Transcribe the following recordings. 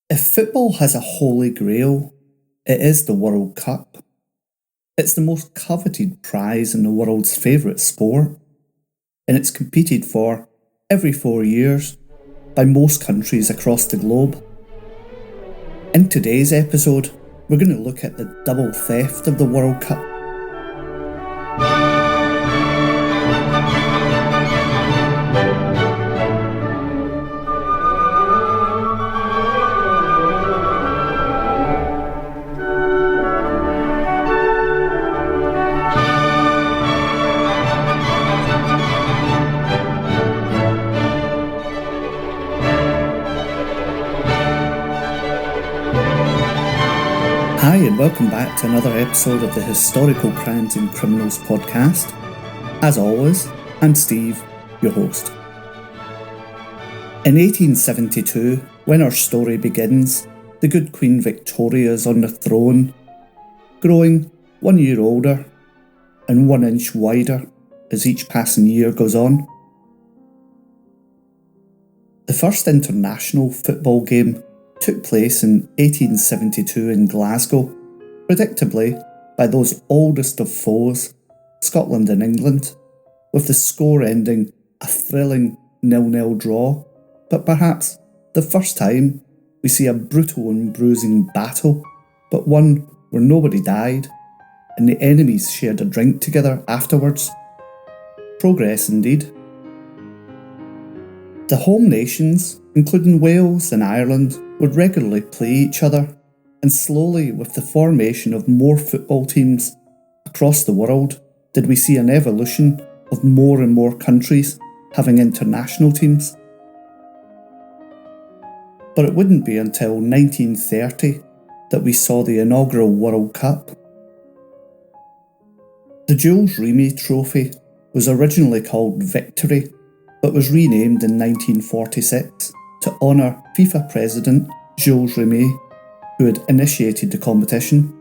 If football has a holy grail, it is the World Cup. It's the most coveted prize in the world's favourite sport, and it's competed for every 4 years by most countries across the globe. In today's episode, we're going to look at the double theft of the World Cup. Hi and welcome back to another episode of the Historical Crimes and Criminals podcast. As always, I'm Steve, your host. In 1872, when our story begins, the good Queen Victoria is on the throne, growing 1 year older and 1 inch wider as each passing year goes on. The first international football game took place in 1872 in Glasgow, predictably by those oldest of foes, Scotland and England, with the score ending a thrilling 0-0 draw, but perhaps the first time we see a brutal and bruising battle, but one where nobody died, and the enemies shared a drink together afterwards. Progress indeed. The home nations, including Wales and Ireland, would regularly play each other, and slowly, with the formation of more football teams across the world, did we see an evolution of more and more countries having international teams. But it wouldn't be until 1930 that we saw the inaugural World Cup. The Jules Rimet Trophy was originally called Victory, but was renamed in 1946 to honour FIFA president Jules Rimet, who had initiated the competition.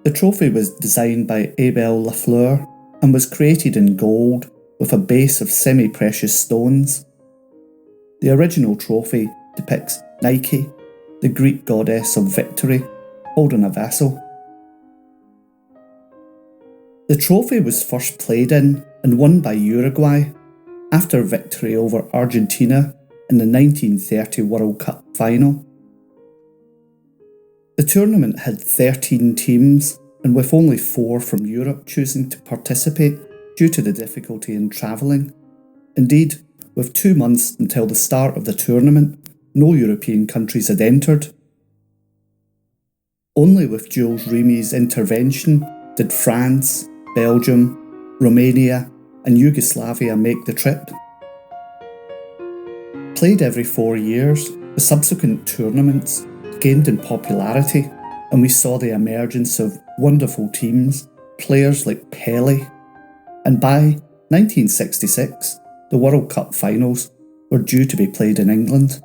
The trophy was designed by Abel Lafleur and was created in gold with a base of semi-precious stones. The original trophy depicts Nike, the Greek goddess of victory, holding a vessel. The trophy was first played in and won by Uruguay after victory over Argentina in the 1930 World Cup final. The tournament had 13 teams, and with only 4 from Europe choosing to participate due to the difficulty in travelling. Indeed, with 2 months until the start of the tournament, no European countries had entered. Only with Jules Rimet's intervention did France, Belgium, Romania and Yugoslavia make the trip. Played every 4 years, the subsequent tournaments gained in popularity, and we saw the emergence of wonderful teams, players like Pelé, and by 1966, the World Cup finals were due to be played in England.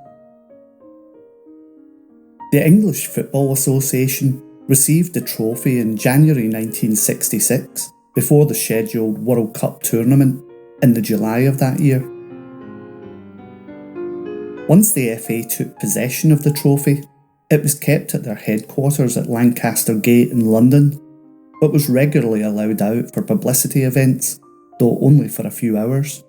The English Football Association received the trophy in January 1966 before the scheduled World Cup tournament in the July of that year. Once the FA took possession of the trophy, it was kept at their headquarters at Lancaster Gate in London, but was regularly allowed out for publicity events, though only for a few hours.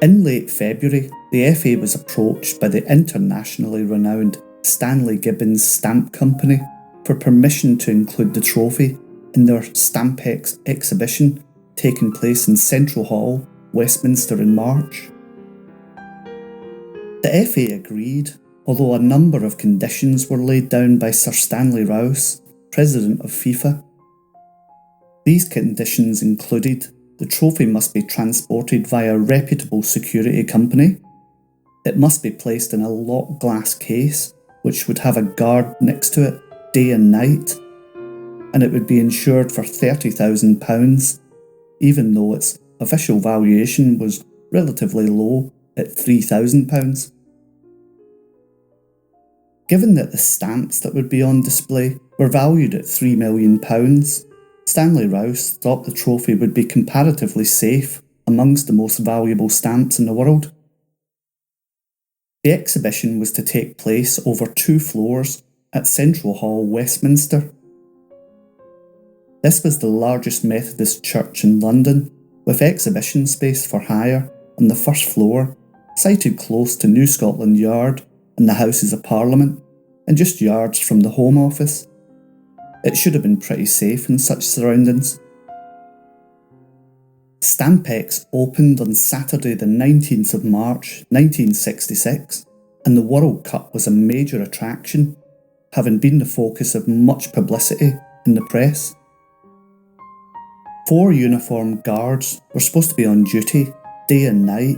In late February, the FA was approached by the internationally renowned Stanley Gibbons Stamp Company for permission to include the trophy in their Stampex exhibition taking place in Central Hall, Westminster in March. The FA agreed, although a number of conditions were laid down by Sir Stanley Rouse, president of FIFA. These conditions included the trophy must be transported via a reputable security company, it must be placed in a locked glass case which would have a guard next to it day and night, and it would be insured for £30,000, even though its official valuation was relatively low at £3,000. Given that the stamps that would be on display were valued at £3 million, Stanley Rouse thought the trophy would be comparatively safe amongst the most valuable stamps in the world. The exhibition was to take place over 2 floors at Central Hall, Westminster. This was the largest Methodist church in London, with exhibition space for hire on the first floor, sited close to New Scotland Yard and the Houses of Parliament, and just yards from the Home Office. It should have been pretty safe in such surroundings. Stampex opened on Saturday the 19th of March 1966, and the World Cup was a major attraction, having been the focus of much publicity in the press. 4 uniformed guards were supposed to be on duty day and night,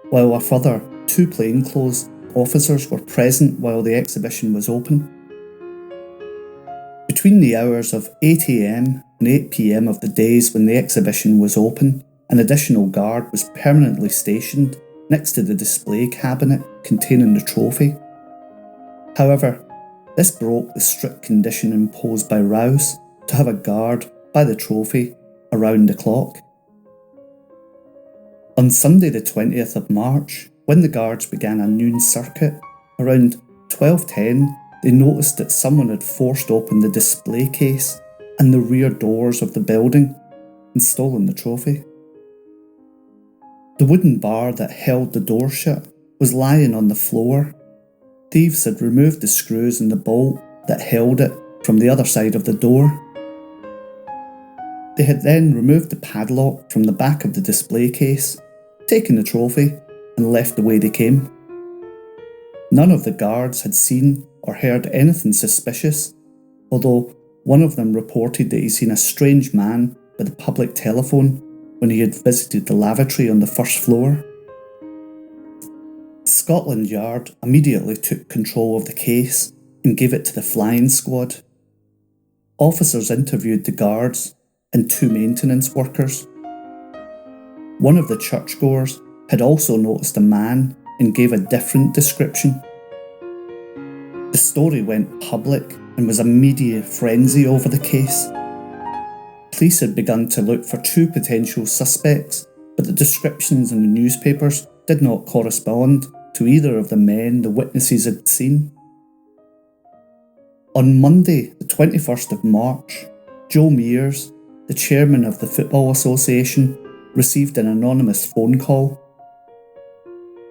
while a further 2 plainclothes officers were present while the exhibition was open. Between the hours of 8 AM and 8 PM of the days when the exhibition was open, an additional guard was permanently stationed next to the display cabinet containing the trophy. However, this broke the strict condition imposed by Rouse to have a guard by the trophy around the clock. On Sunday the 20th of March, when the guards began a noon circuit, around 12:10 they noticed that someone had forced open the display case and the rear doors of the building and stolen the trophy. The wooden bar that held the door shut was lying on the floor. Thieves had removed the screws and the bolt that held it from the other side of the door. They had then removed the padlock from the back of the display case, taken the trophy, and left the way they came. None of the guards had seen or heard anything suspicious, although one of them reported that he'd seen a strange man by the public telephone when he had visited the lavatory on the first floor. Scotland Yard immediately took control of the case and gave it to the flying squad. Officers interviewed the guards and 2 maintenance workers. One of the churchgoers had also noticed a man and gave a different description. The story went public and was a media frenzy over the case. Police had begun to look for 2 potential suspects, but the descriptions in the newspapers did not correspond to either of the men the witnesses had seen. On Monday, the 21st of March, Joe Mears, the chairman of the Football Association, received an anonymous phone call.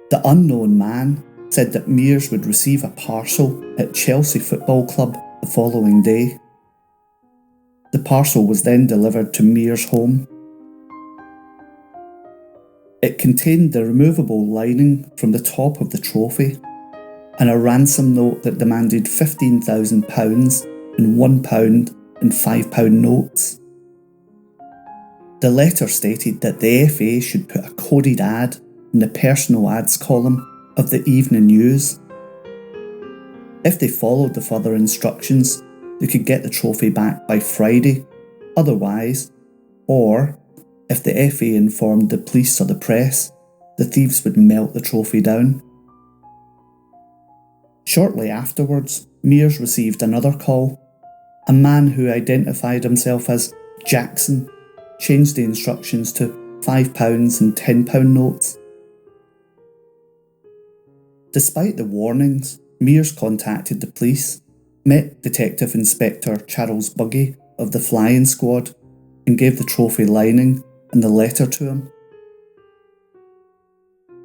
The unknown man said that Mears would receive a parcel at Chelsea Football Club the following day. The parcel was then delivered to Mears' home. It contained the removable lining from the top of the trophy and a ransom note that demanded £15,000 in £1 and £5 notes. The letter stated that the FA should put a coded ad in the personal ads column of the Evening News. If they followed the further instructions, they could get the trophy back by Friday. Otherwise, or if the FA informed the police or the press, the thieves would melt the trophy down. Shortly afterwards, Mears received another call. A man who identified himself as Jackson changed the instructions to £5 and £10 notes. Despite the warnings, Mears contacted the police, met Detective Inspector Charles Buggy of the flying squad, and gave the trophy lining and the letter to him.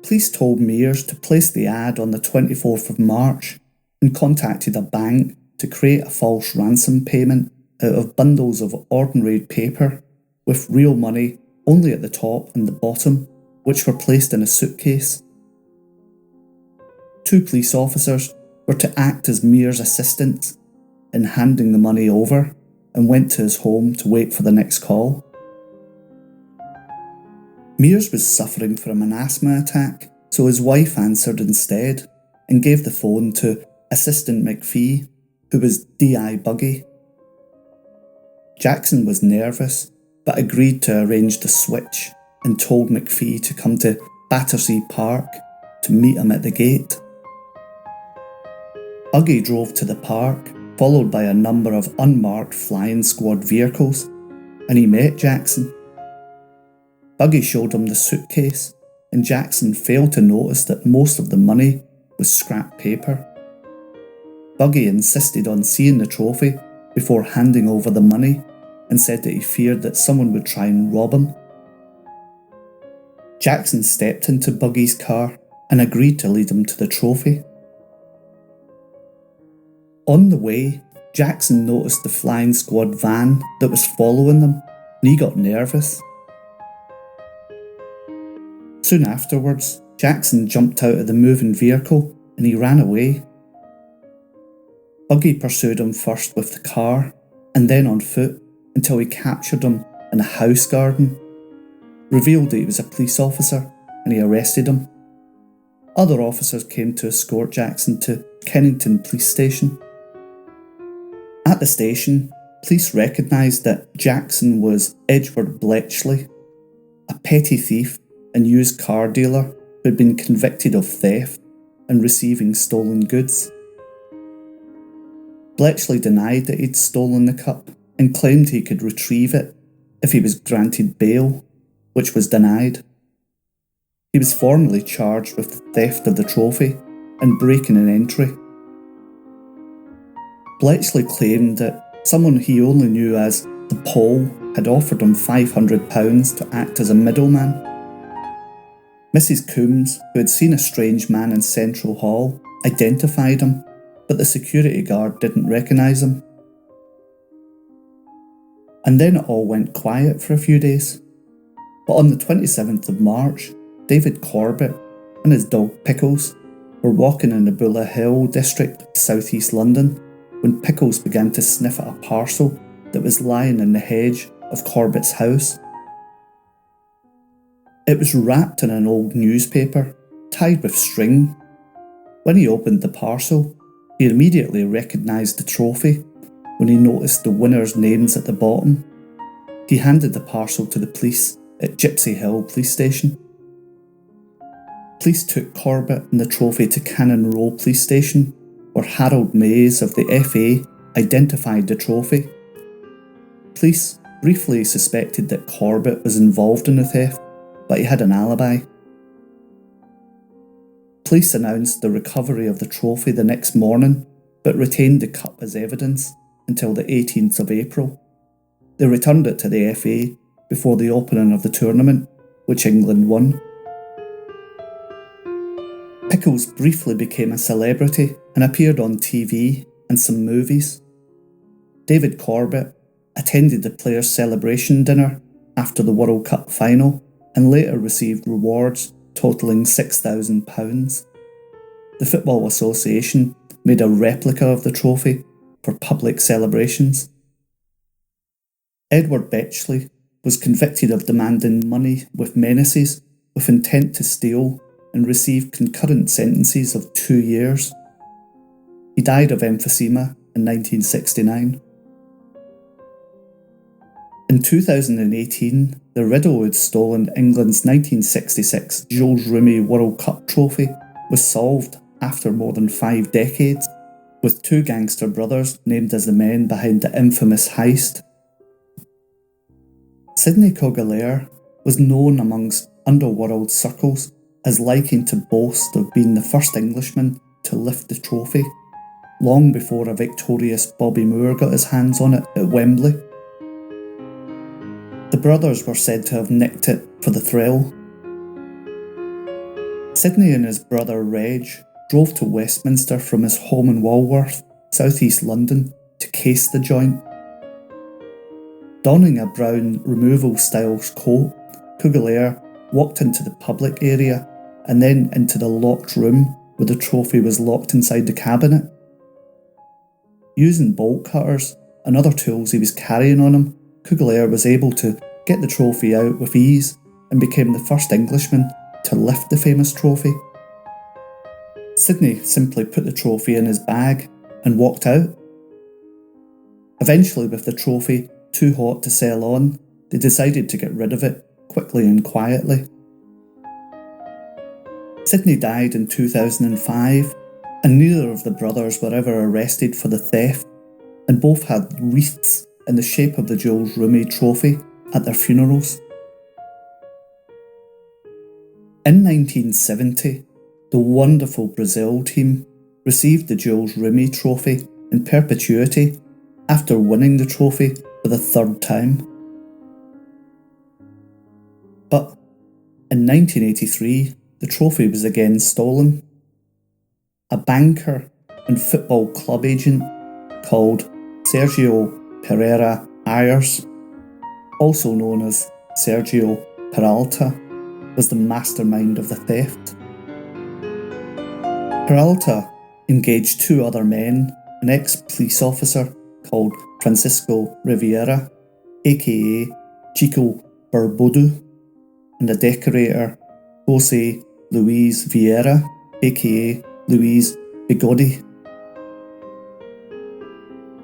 Police told Mears to place the ad on the 24th of March and contacted a bank to create a false ransom payment out of bundles of ordinary paper with real money only at the top and the bottom, which were placed in a suitcase. 2 police officers were to act as Mears' assistants in handing the money over and went to his home to wait for the next call. Mears was suffering from an asthma attack, so his wife answered instead and gave the phone to Assistant McPhee, who was D.I. Buggy. Jackson was nervous, but agreed to arrange the switch and told McPhee to come to Battersea Park to meet him at the gate. Buggy drove to the park, followed by a number of unmarked flying squad vehicles, and he met Jackson. Buggy showed him the suitcase, and Jackson failed to notice that most of the money was scrap paper. Buggy insisted on seeing the trophy before handing over the money and said that he feared that someone would try and rob him. Jackson stepped into Buggy's car and agreed to lead him to the trophy. On the way, Jackson noticed the flying squad van that was following them, and he got nervous. Soon afterwards, Jackson jumped out of the moving vehicle and he ran away. Buggy pursued him first with the car and then on foot until he captured him in a house garden, revealed that he was a police officer, and he arrested him. Other officers came to escort Jackson to Kennington Police Station. At the station, police recognised that Jackson was Edward Bletchley, a petty thief and used car dealer who had been convicted of theft and receiving stolen goods. Bletchley denied that he'd stolen the cup and claimed he could retrieve it if he was granted bail, which was denied. He was formally charged with the theft of the trophy and breaking an entry. Bletchley claimed that someone he only knew as the Pole had offered him £500 to act as a middleman. Mrs. Coombs, who had seen a strange man in Central Hall, identified him, but the security guard didn't recognise him. And then it all went quiet for a few days. But on the 27th of March, David Corbett and his dog Pickles were walking in the Bula Hill district of South East London when Pickles began to sniff at a parcel that was lying in the hedge of Corbett's house. It was wrapped in an old newspaper, tied with string. When he opened the parcel, he immediately recognised the trophy when he noticed the winners' names at the bottom. He handed the parcel to the police at Gypsy Hill Police Station. Police took Corbett and the trophy to Cannon Row Police Station, where Harold Mays of the FA identified the trophy. Police briefly suspected that Corbett was involved in the theft, but he had an alibi. Police announced the recovery of the trophy the next morning, but retained the cup as evidence until the 18th of April. They returned it to the FA before the opening of the tournament, which England won. Pickles briefly became a celebrity and appeared on TV and some movies. David Corbett attended the players' celebration dinner after the World Cup final and later received rewards totalling £6,000. The Football Association made a replica of the trophy for public celebrations. Edward Bletchley was convicted of demanding money with menaces with intent to steal and received concurrent sentences of 2 years. He died of emphysema in 1969. In 2018, the riddle who had stolen England's 1966 Jules Rimet World Cup trophy was solved after more than 5 decades, with 2 gangster brothers named as the men behind the infamous heist. Sidney Cogalaire was known amongst underworld circles as liking to boast of being the first Englishman to lift the trophy, long before a victorious Bobby Moore got his hands on it at Wembley. The brothers were said to have nicked it for the thrill. Sidney and his brother Reg drove to Westminster from his home in Walworth, South East London, to case the joint. Donning a brown removal-style coat, Cogalaire walked into the public area and then into the locked room where the trophy was locked inside the cabinet. Using bolt cutters and other tools he was carrying on him, Cogalaire was able to get the trophy out with ease and became the first Englishman to lift the famous trophy. Sidney simply put the trophy in his bag and walked out. Eventually, with the trophy too hot to sell on, they decided to get rid of it quickly and quietly. Sidney died in 2005, and neither of the brothers were ever arrested for the theft, and both had wreaths in the shape of the Jules Rimet trophy at their funerals. In 1970, the wonderful Brazil team received the Jules Rimet Trophy in perpetuity after winning the trophy for the third time. But in 1983, the trophy was again stolen. A banker and football club agent called Sergio Pereira Ayers, also known as Sergio Peralta, was the mastermind of the theft. Peralta engaged two other men, an ex-police officer called Francisco Riviera, aka Chico Barbudo, and a decorator, Jose Luis Vieira, aka Luis Bigode.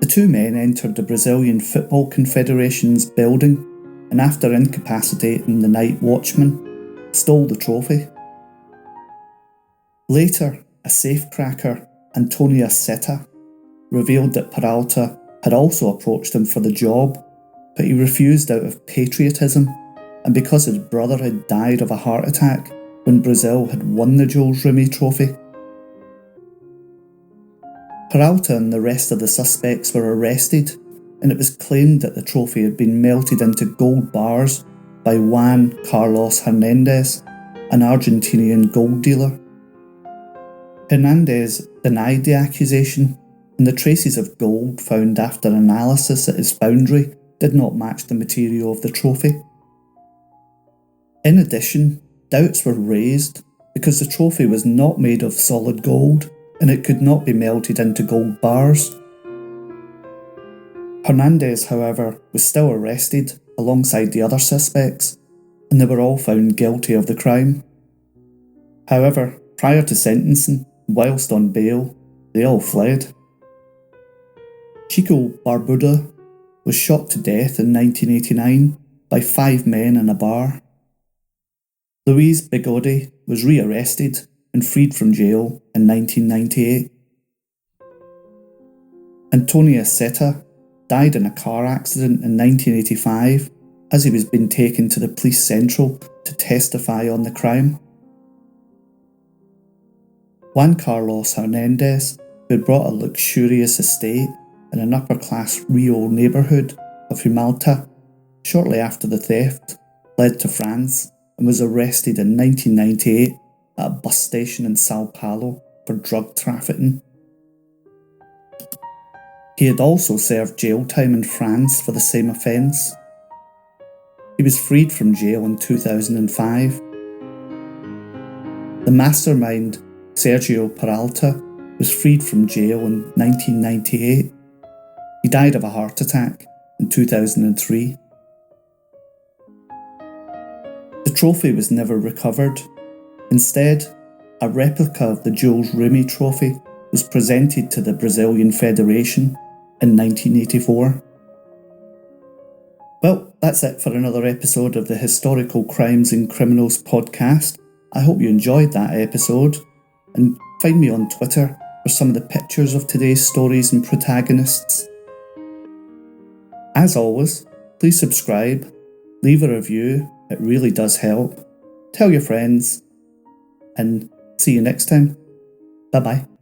The two men entered the Brazilian Football Confederation's building and, after incapacitating the night watchman, stole the trophy. Later, a safecracker, Antonia Seta, revealed that Peralta had also approached him for the job, but he refused out of patriotism and because his brother had died of a heart attack when Brazil had won the Jules Rimet Trophy. Peralta and the rest of the suspects were arrested, and it was claimed that the trophy had been melted into gold bars by Juan Carlos Hernandez, an Argentinian gold dealer. Hernandez denied the accusation, and the traces of gold found after analysis at his foundry did not match the material of the trophy. In addition, doubts were raised because the trophy was not made of solid gold and it could not be melted into gold bars. Hernandez, however, was still arrested alongside the other suspects, and they were all found guilty of the crime. However, prior to sentencing, whilst on bail, they all fled. Chico Barbuda was shot to death in 1989 by 5 men in a bar. Luis Bigode was rearrested and freed from jail in 1998. Antonia Seta died in a car accident in 1985 as he was being taken to the police central to testify on the crime. Juan Carlos Hernandez, who had bought a luxurious estate in an upper-class Rio neighbourhood of Humalta shortly after the theft, fled to France and was arrested in 1998 at a bus station in Sao Paulo for drug trafficking. He had also served jail time in France for the same offence. He was freed from jail in 2005. The mastermind, Sergio Peralta, was freed from jail in 1998. He died of a heart attack in 2003. The trophy was never recovered. Instead, a replica of the Jules Rimet Trophy was presented to the Brazilian Federation in 1984. Well, that's it for another episode of the Historical Crimes and Criminals podcast. I hope you enjoyed that episode, and find me on Twitter for some of the pictures of today's stories and protagonists. As always, please subscribe, leave a review, it really does help. Tell your friends, and see you next time. Bye bye.